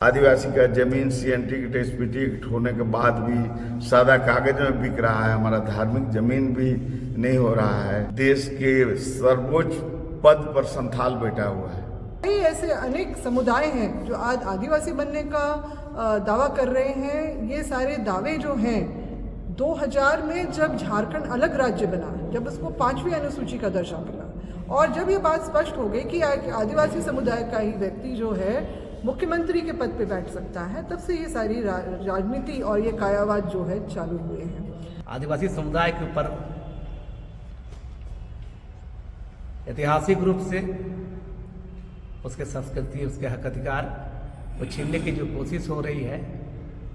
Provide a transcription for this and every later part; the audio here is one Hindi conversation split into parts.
आदिवासी का जमीन सीएनटी की टेस्पिटी होने के बाद भी सादा कागज में बिक रहा है। हमारा धार्मिक जमीन भी नहीं हो रहा है। देश के सर्वोच्च पद पर संथाल बैठा हुआ है। कई ऐसे अनेक समुदाय हैं जो आज आदिवासी बनने का दावा कर रहे हैं। ये सारे दावे जो हैं 2000 में जब झारखंड अलग राज्य बना, जब उसको 5वीं अनुसूची का दर्जा मिला और जब ये बात स्पष्ट हो गई कि आदिवासी समुदाय का ही व्यक्ति जो है मुख्यमंत्री के पद पे बैठ सकता है, तब से ये सारी राजनीति और ये कायावाद जो है चालू हुए हैं। आदिवासी समुदाय के ऊपर ऐतिहासिक रूप से उसके संस्कृति, उसके हक अधिकार को छीनने की जो कोशिश हो रही है,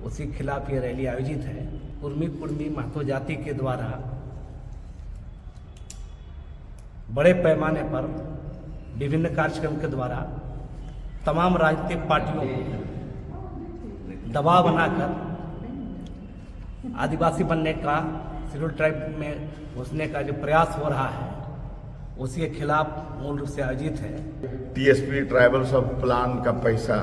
उसी के खिलाफ ये रैली आयोजित है। कुर्मी महतो जाति के द्वारा बड़े पैमाने पर विभिन्न कार्यक्रम के द्वारा तमाम राजनीतिक पार्टियों को दबाव बनाकर आदिवासी बनने का, शेड्यूल ट्राइब में घुसने का जो प्रयास हो रहा है, उसी के खिलाफ मूल रूप से आयोजित है। टीएसपी ट्राइबल सब प्लान का पैसा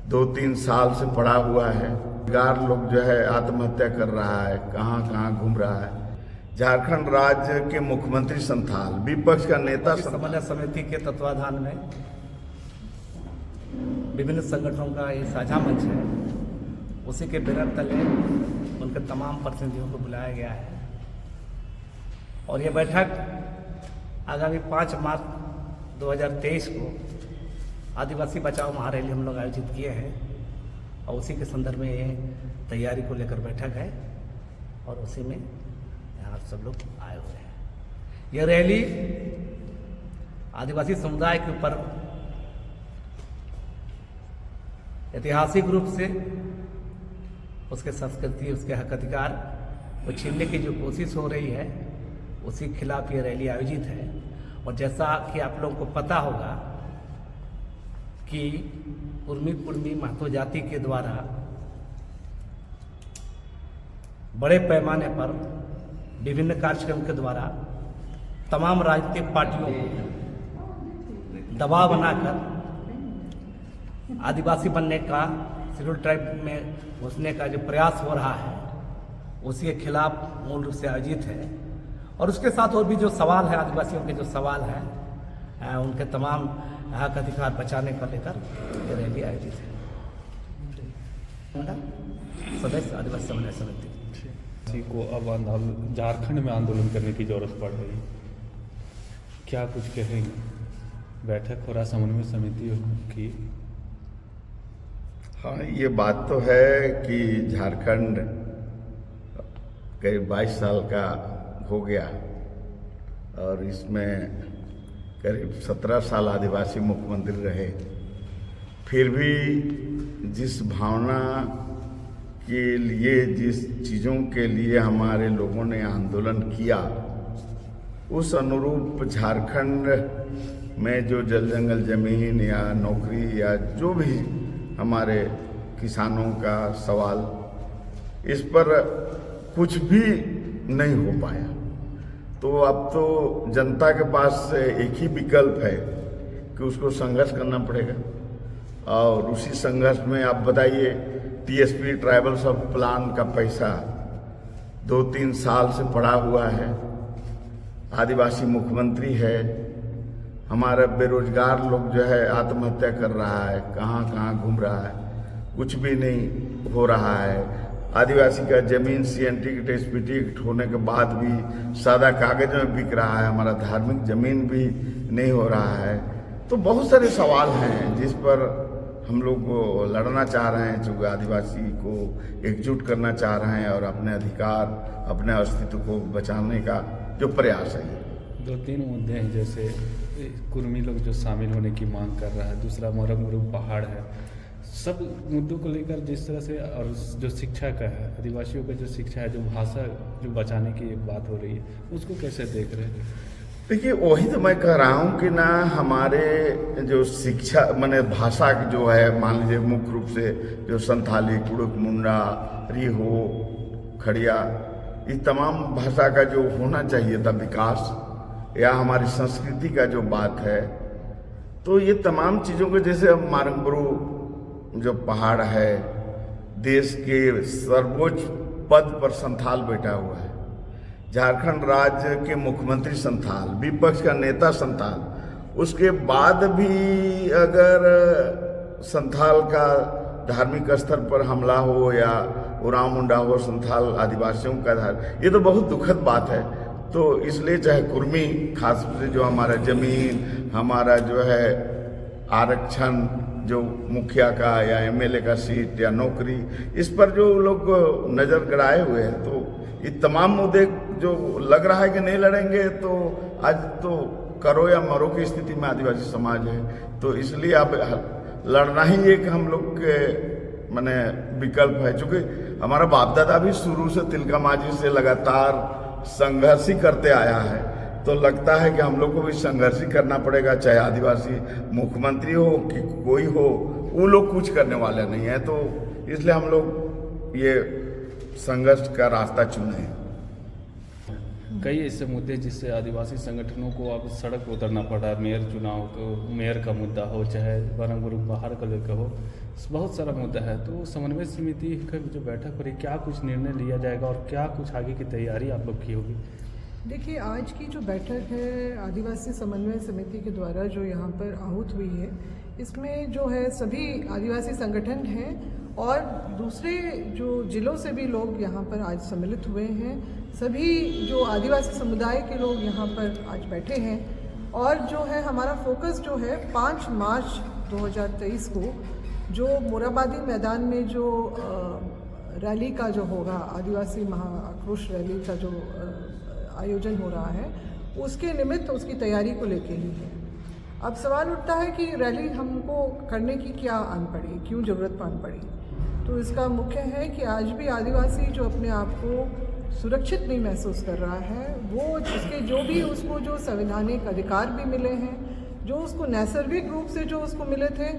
2-3 साल से पड़ा हुआ है। बेरोजगार लोग जो है आत्महत्या कर रहा है, कहाँ कहाँ घूम रहा है। झारखंड राज्य के मुख्यमंत्री संथाल, विपक्ष का नेता समन्वय समिति के तत्वाधान में विभिन्न संगठनों का ये साझा मंच है, उसी के बैनर तले उनके तमाम प्रतिनिधियों को बुलाया गया है और ये बैठक आगामी 5 मार्च 2023 को आदिवासी बचाओ महारैली हम लोग आयोजित किए हैं और उसी के संदर्भ में ये तैयारी को लेकर बैठक है और उसी में यहाँ सब लोग आए हुए हैं। यह रैली आदिवासी समुदाय के ऊपर ऐतिहासिक रूप से उसके संस्कृति, उसके हक अधिकार को छीनने की जो कोशिश हो रही है, उसी के खिलाफ ये रैली आयोजित है। और जैसा कि आप लोगों को पता होगा कि कुर्मी महतो जाति के द्वारा बड़े पैमाने पर विभिन्न कार्यक्रम के द्वारा तमाम राजनीतिक पार्टियों को दबाव बनाकर आदिवासी बनने का, शेड्यूल ट्राइब में घुसने का जो प्रयास हो रहा है, उसी के खिलाफ मूल रूप से आयोजित है। और उसके साथ और भी जो सवाल है, आदिवासियों के जो सवाल है, उनके तमाम हक अधिकार बचाने को लेकर ये रैली आयोजित है। सदस्य आदिवासी समन्वय समिति को अब झारखंड में आंदोलन करने की जरूरत पड़ रही है, क्या कुछ कहेंगे? बैठक हो रहा समन्वय समिति की। हाँ, ये बात तो है कि झारखंड करीब 22 साल का हो गया और इसमें करीब 17 साल आदिवासी मुख्यमंत्री रहे। फिर भी जिस भावना के लिए, जिस चीज़ों के लिए हमारे लोगों ने आंदोलन किया, उस अनुरूप झारखंड में जो जल जंगल जमीन या नौकरी या जो भी हमारे किसानों का सवाल, इस पर कुछ भी नहीं हो पाया। तो अब तो जनता के पास एक ही विकल्प है कि उसको संघर्ष करना पड़ेगा और उसी संघर्ष में आप बताइए, टीएसपी ट्राइबल सब प्लान का पैसा 2-3 साल से पड़ा हुआ है। आदिवासी मुख्यमंत्री है, हमारा बेरोजगार लोग जो है आत्महत्या कर रहा है, कहाँ कहाँ घूम रहा है, कुछ भी नहीं हो रहा है। आदिवासी का जमीन सीएनटी की टेस्पिटी होने के बाद भी सादा कागज में बिक रहा है। हमारा धार्मिक जमीन भी नहीं हो रहा है। तो बहुत सारे सवाल हैं जिस पर हम लोग लड़ना चाह रहे हैं, जो आदिवासी को एकजुट करना चाह रहे हैं और अपने अधिकार, अपने अस्तित्व को बचाने का जो प्रयास है। 2-3 मुद्दे हैं, जैसे कुर्मी लोग जो शामिल होने की मांग कर रहा है, दूसरा मोरंग पहाड़ है। सब मुद्दों को लेकर जिस तरह से, और जो शिक्षा का है, आदिवासियों का जो शिक्षा है, जो भाषा जो बचाने की एक बात हो रही है, उसको कैसे देख रहे हैं? देखिए, वही तो मैं कह रहा हूँ कि ना हमारे जो शिक्षा माने भाषा की जो है, मान लीजिए मुख्य रूप से जो संथाली, कुड़ुक, मुंडा, रिहो, खड़िया, इस तमाम भाषा का जो होना चाहिए था विकास, या हमारी संस्कृति का जो बात है, तो ये तमाम चीज़ों को, जैसे अब मारंगब्रू जो पहाड़ है, देश के सर्वोच्च पद पर संथाल बैठा हुआ है। झारखंड राज्य के मुख्यमंत्री संथाल, विपक्ष का नेता संथाल, उसके बाद भी अगर संथाल का धार्मिक स्तर पर हमला हो या उराव मुंडा हो संथाल आदिवासियों का ये तो बहुत दुखद बात है। तो इसलिए चाहे कुर्मी, खास से जो हमारा जमीन, हमारा जो है आरक्षण, जो मुखिया का या एमएलए का सीट या नौकरी, इस पर जो लोग नज़र गड़ाए हुए हैं, तो ये तमाम मुद्दे जो लग रहा है कि नहीं लड़ेंगे, तो आज तो करो या मरो की स्थिति में आदिवासी समाज है। तो इसलिए अब लड़ना ही एक हम लोग के माने विकल्प है। चूँकि हमारा बाप दादा भी शुरू से तिलका मांझी से लगातार संघर्ष ही करते आया है, तो लगता है कि हम लोग को भी संघर्ष ही करना पड़ेगा, चाहे आदिवासी मुख्यमंत्री हो कि कोई हो, वो लोग कुछ करने वाले नहीं है। तो इसलिए हम लोग ये संघर्ष का रास्ता चुने। कई ऐसे मुद्दे जिससे आदिवासी संगठनों को अब सड़क पर उतरना पड़ा है। मेयर चुनाव को, मेयर का मुद्दा हो, चाहे वरम ग्रुप बाहर को लेकर हो, बहुत सारा मुद्दा है। तो समन्वय समिति का जो बैठक हो रही, क्या कुछ निर्णय लिया जाएगा और क्या कुछ आगे की तैयारी आप लोग की होगी? देखिए, आज की जो बैठक है आदिवासी समन्वय समिति के द्वारा जो यहाँ पर आहूत हुई है, इसमें जो है सभी आदिवासी संगठन हैं और दूसरे जो जिलों से भी लोग यहाँ पर आज सम्मिलित हुए हैं। सभी जो आदिवासी समुदाय के लोग यहाँ पर आज बैठे हैं और जो है हमारा फोकस जो है 5 मार्च 2023 को जो मोराबादी मैदान में जो रैली का जो होगा, आदिवासी महा आक्रोश रैली का जो आयोजन हो रहा है, उसके निमित्त उसकी तैयारी को लेके ही है। अब सवाल उठता है कि रैली हमको करने की क्या आन पड़ी, क्यों ज़रूरत पान पड़ी? तो इसका मुख्य है कि आज भी आदिवासी जो अपने आप को सुरक्षित नहीं महसूस कर रहा है, वो उसके जो भी उसको जो संवैधानिक अधिकार भी मिले हैं, जो उसको नैसर्गिक रूप से जो उसको मिले थे,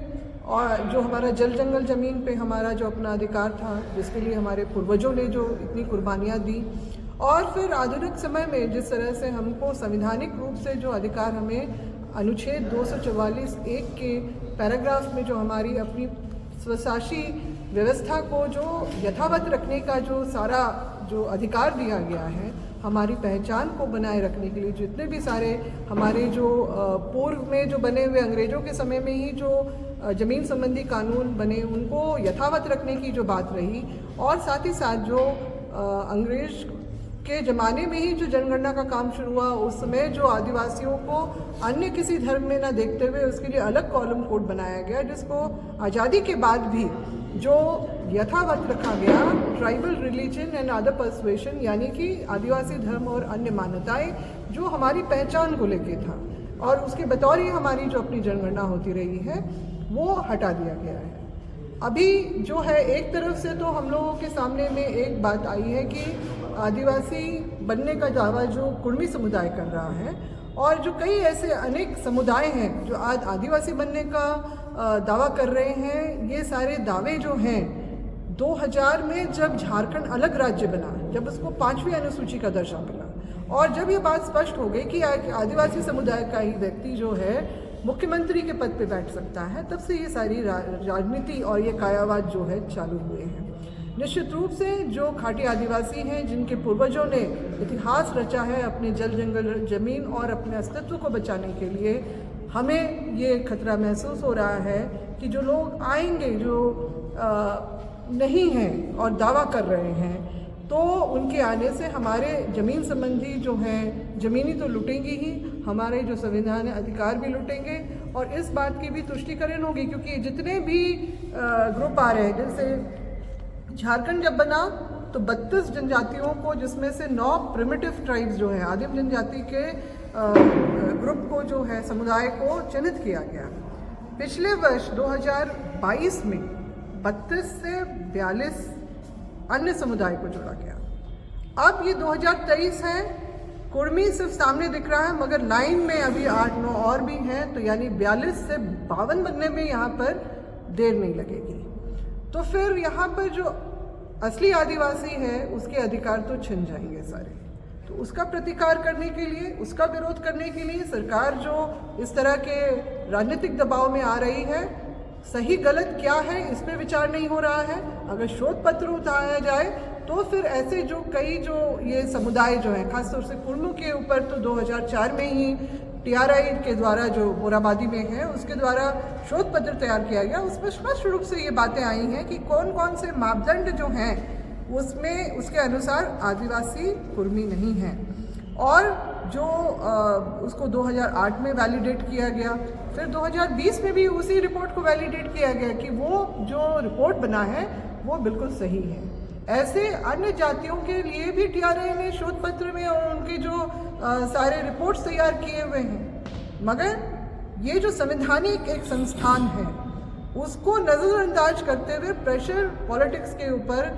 और जो हमारा जल जंगल ज़मीन पे हमारा जो अपना अधिकार था, जिसके लिए हमारे पूर्वजों ने जो इतनी कुर्बानियाँ दी, और फिर आधुनिक समय में जिस तरह से हमको संवैधानिक रूप से जो अधिकार हमें अनुच्छेद 244(1) के पैराग्राफ में जो हमारी अपनी स्वशासी व्यवस्था को जो यथावत रखने का जो सारा जो अधिकार दिया गया है, हमारी पहचान को बनाए रखने के लिए जितने भी सारे हमारे जो पूर्व में जो बने हुए अंग्रेज़ों के समय में ही जो ज़मीन संबंधी कानून बने, उनको यथावत रखने की जो बात रही, और साथ ही साथ जो अंग्रेज़ के ज़माने में ही जो जनगणना का काम शुरू हुआ, उस समय जो आदिवासियों को अन्य किसी धर्म में न देखते हुए उसके लिए अलग कॉलम कोड बनाया गया, जिसको आज़ादी के बाद भी जो यथावत रखा गया, tribal religion and other persuasion, यानी कि आदिवासी धर्म और अन्य मान्यताएं जो हमारी पहचान को लेके था और उसके बतौर ही हमारी जो अपनी जनगणना होती रही है, वो हटा दिया गया है। अभी जो है एक तरफ से तो हम लोगों के सामने में एक बात आई है कि आदिवासी बनने का दावा जो कुर्मी समुदाय कर रहा है, और जो कई ऐसे अनेक समुदाय हैं जो आज आदिवासी बनने का दावा कर रहे हैं। ये सारे दावे जो हैं 2000 में जब झारखंड अलग राज्य बना, जब उसको 5वीं अनुसूची का दर्जा मिला, और जब ये बात स्पष्ट हो गई कि आदिवासी समुदाय का ही व्यक्ति जो है मुख्यमंत्री के पद पे बैठ सकता है, तब से ये सारी राजनीति और ये कायावाद जो है चालू हुए हैं। निश्चित रूप से जो खाटी आदिवासी हैं, जिनके पूर्वजों ने इतिहास रचा है अपने जल जंगल ज़मीन और अपने अस्तित्व को बचाने के लिए, हमें ये खतरा महसूस हो रहा है कि जो लोग आएंगे जो नहीं हैं और दावा कर रहे हैं, तो उनके आने से हमारे ज़मीन संबंधी जो हैं ज़मीनी तो लुटेंगी ही, हमारे जो संविधान अधिकार भी लुटेंगे, और इस बात की भी तुष्टिकरण होगी, क्योंकि जितने भी ग्रुप आ रहे हैं, जैसे झारखंड जब बना तो 32 जनजातियों को, जिसमें से 9 प्रिमिटिव ट्राइब्स जो हैं, आदिम जनजाति के ग्रुप को जो है समुदाय को चिन्हित किया गया। पिछले वर्ष 2022 में 32 से 42 अन्य समुदाय को जोड़ा गया। अब ये 2023 है, कुर्मी सिर्फ सामने दिख रहा है, मगर लाइन में अभी 8-9 और भी हैं, तो यानी 42 से 52 बनने में यहाँ पर देर नहीं लगेगी। तो फिर यहाँ पर जो असली आदिवासी है उसके अधिकार तो छिन जाएंगे सारे। तो उसका प्रतिकार करने के लिए, उसका विरोध करने के लिए सरकार जो इस तरह के राजनीतिक दबाव में आ रही है, सही गलत क्या है इस पे विचार नहीं हो रहा है। अगर शोध पत्र उठाया जाए तो फिर ऐसे जो कई जो ये समुदाय जो है, खासतौर से कुर्मों के ऊपर तो 2004 में ही TRI के द्वारा जो मोराबादी में है उसके द्वारा शोध पत्र तैयार किया गया, उसमें स्पष्ट रूप से ये बातें आई हैं कि कौन कौन से मापदंड जो हैं उसमें उसके अनुसार आदिवासी कुर्मी नहीं हैं। और जो उसको 2008 में वैलिडेट किया गया, फिर 2020 में भी उसी रिपोर्ट को वैलिडेट किया गया कि वो जो रिपोर्ट बना है वो बिल्कुल सही है। ऐसे अन्य जातियों के लिए भी TRI ने शोध पत्र में और उनके जो सारे रिपोर्ट्स तैयार किए हुए हैं, मगर ये जो संवैधानिक एक संस्थान है उसको नज़रअंदाज करते हुए प्रेशर पॉलिटिक्स के ऊपर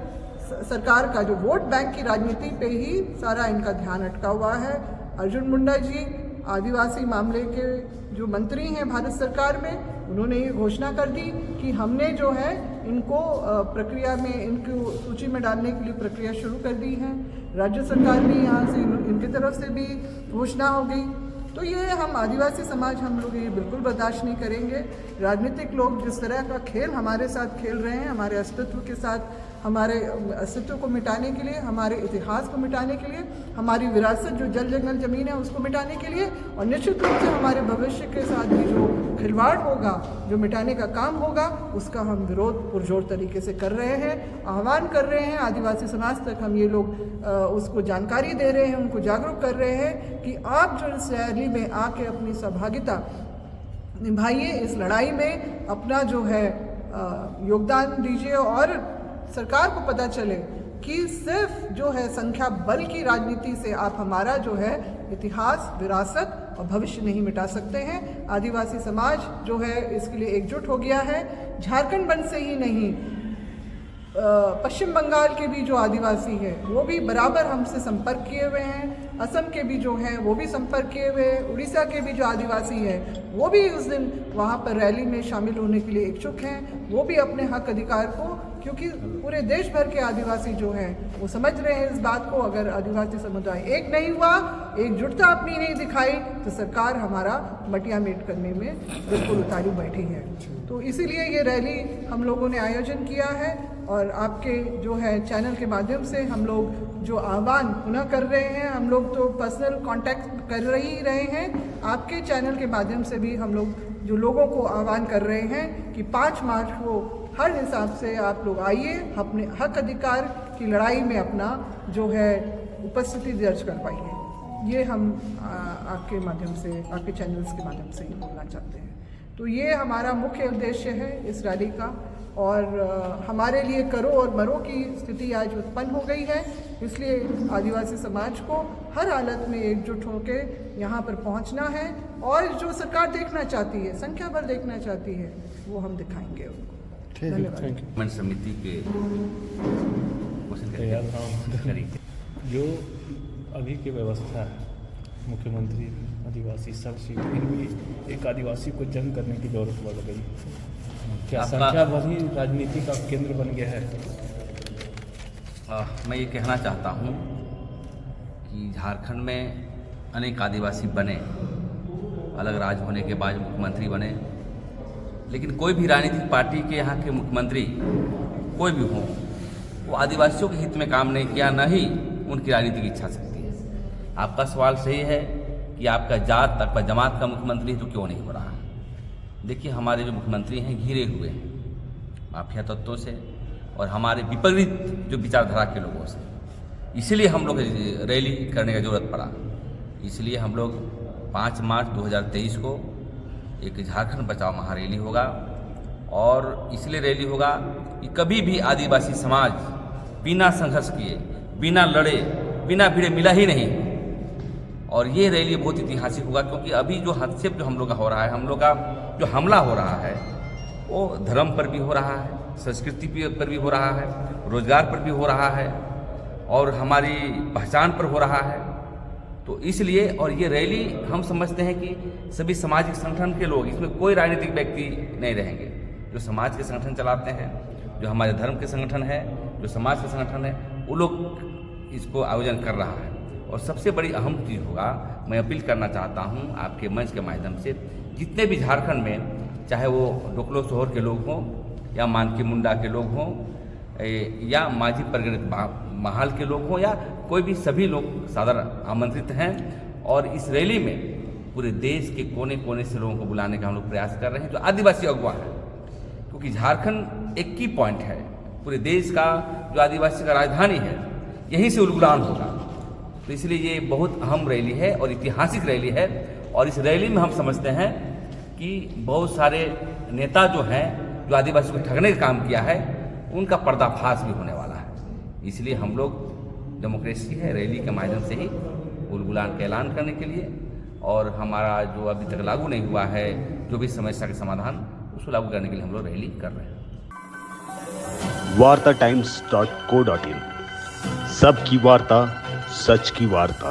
सरकार का जो वोट बैंक की राजनीति पे ही सारा इनका ध्यान अटका हुआ है। अर्जुन मुंडा जी आदिवासी मामले के जो मंत्री हैं भारत सरकार में, उन्होंने ये घोषणा कर दी कि हमने जो है इनको प्रक्रिया में इनको सूची में डालने के लिए प्रक्रिया शुरू कर दी है। राज्य सरकार भी यहाँ से इनकी तरफ से भी घोषणा हो गई। तो ये हम आदिवासी समाज हम लोग ये बिल्कुल बर्दाश्त नहीं करेंगे। राजनीतिक लोग जिस तरह का खेल हमारे साथ खेल रहे हैं, हमारे अस्तित्व के साथ, हमारे अस्तित्व को मिटाने के लिए, हमारे इतिहास को मिटाने के लिए, हमारी विरासत जो जल जंगल ज़मीन है उसको मिटाने के लिए, और निश्चित रूप से हमारे भविष्य के साथ भी जो खिलवाड़ होगा, जो मिटाने का काम होगा, उसका हम विरोध पुरजोर तरीके से कर रहे हैं, आह्वान कर रहे हैं। आदिवासी समाज तक हम ये लोग उसको जानकारी दे रहे हैं, उनको जागरूक कर रहे हैं कि आप जो इस रैली में आके अपनी सहभागिता निभाइए, इस लड़ाई में अपना जो है योगदान दीजिए, और सरकार को पता चले कि सिर्फ जो है संख्या बल की राजनीति से आप हमारा जो है इतिहास, विरासत और भविष्य नहीं मिटा सकते हैं। आदिवासी समाज जो है इसके लिए एकजुट हो गया है। झारखंड बंद से ही नहीं, पश्चिम बंगाल के भी जो आदिवासी हैं वो भी बराबर हमसे संपर्क किए हुए हैं, असम के भी जो हैं वो भी संपर्क किए हुए हैं, उड़ीसा के भी जो आदिवासी हैं वो भी उस दिन वहाँ पर रैली में शामिल होने के लिए इच्छुक हैं। वो भी अपने हक अधिकार को, क्योंकि पूरे देश भर के आदिवासी जो हैं वो समझ रहे हैं इस बात को, अगर आदिवासी समुदाय एक नहीं हुआ, एकजुटता अपनी नहीं दिखाई, तो सरकार हमारा मटिया मेट करने में बिल्कुल उतारू बैठी है। तो इसीलिए ये रैली हम लोगों ने आयोजन किया है, और आपके जो है चैनल के माध्यम से हम लोग जो आह्वान पुनः कर रहे हैं, हम लोग तो पर्सनल कांटेक्ट कर ही रहे हैं, आपके चैनल के माध्यम से भी हम लोग जो लोगों को आह्वान कर रहे हैं कि 5 मार्च को हर हिसाब से आप लोग आइए, अपने हक अधिकार की लड़ाई में अपना जो है उपस्थिति दर्ज कर पाइए। ये हम आपके माध्यम से, आपके चैनल्स के माध्यम से ही बोलना चाहते हैं। तो ये हमारा मुख्य उद्देश्य है इस रैली का, और हमारे लिए करो और मरो की स्थिति आज उत्पन्न हो गई है। इसलिए आदिवासी समाज को हर हालत में एकजुट होकर यहाँ पर पहुँचना है, और जो सरकार देखना चाहती है, संख्या बल देखना चाहती है, वो हम दिखाएंगे उनको। धन्यवाद। समिति के जो अभी की व्यवस्था है, मुख्यमंत्री आदिवासी सब सीट, फिर भी एक आदिवासी को जंग करने की जरूरत पड़ गई। क्या संख्या वही राजनीति का केंद्र बन गया है? मैं ये कहना चाहता हूँ कि झारखंड में अनेक आदिवासी बने, अलग राज्य होने के बाद मुख्यमंत्री बने, लेकिन कोई भी राजनीतिक पार्टी के यहाँ के मुख्यमंत्री कोई भी हो, वो आदिवासियों के हित में काम नहीं किया, न ही उनकी राजनीतिक इच्छा शक्ति है। आपका सवाल सही है कि आपका जात, आपका जमात का मुख्यमंत्री तो क्यों नहीं हो रहा है। देखिए, हमारे जो मुख्यमंत्री हैं घिरे हुए हैं माफिया तत्वों से और हमारे विपरीत जो विचारधारा के लोगों से, इसीलिए हम लोग रैली करने की ज़रूरत पड़ा। इसलिए हम लोग 5 मार्च 2023 को एक झारखंड बचाओ महारैली होगा, और इसलिए रैली होगा कि कभी भी आदिवासी समाज बिना संघर्ष किए, बिना लड़े, बिना भिड़े मिला ही नहीं। और ये रैली बहुत ऐतिहासिक होगा, क्योंकि अभी जो हस्तक्षेप जो हम लोग का हो रहा है, हम लोग का जो हमला हो रहा है, वो धर्म पर भी हो रहा है, संस्कृति पर भी हो रहा है, रोजगार पर भी हो रहा है, और हमारी पहचान पर हो रहा है। तो इसलिए, और ये रैली हम समझते हैं कि सभी सामाजिक संगठन के लोग, इसमें कोई राजनीतिक व्यक्ति नहीं रहेंगे, जो समाज के संगठन चलाते हैं, जो हमारे धर्म के संगठन है, जो समाज के संगठन है, वो लोग इसको आयोजन कर रहा है। और सबसे बड़ी अहम चीज़ होगा, मैं अपील करना चाहता हूँ आपके मंच के माध्यम से, जितने भी झारखंड में चाहे वो डोकलो शोहर के लोग हों या मानकी मुंडा के लोग हों या माझी प्रगणित महाल के लोग हों या कोई भी, सभी लोग सादर आमंत्रित हैं। और इस रैली में पूरे देश के कोने कोने से लोगों को बुलाने का हम लोग प्रयास कर रहे हैं जो आदिवासी अगुवा है, क्योंकि झारखंड एक की पॉइंट है पूरे देश का, जो आदिवासी का राजधानी है, यहीं से उलगुलान होगा। तो इसलिए ये बहुत अहम रैली है और ऐतिहासिक रैली है। और इस रैली में हम समझते हैं कि बहुत सारे नेता जो हैं जो आदिवासी को ठगने का काम किया है, उनका पर्दाफाश भी होने वाला है। इसलिए हम लोग, डेमोक्रेसी है, रैली के माध्यम से ही उलगुलान का ऐलान करने के लिए, और हमारा जो अभी तक लागू नहीं हुआ है जो भी समस्या के समाधान, उसको लागू करने के लिए हम लोग रैली कर रहे हैं। wartatimes.co.in सबकी वार्ता, सच की वार्ता।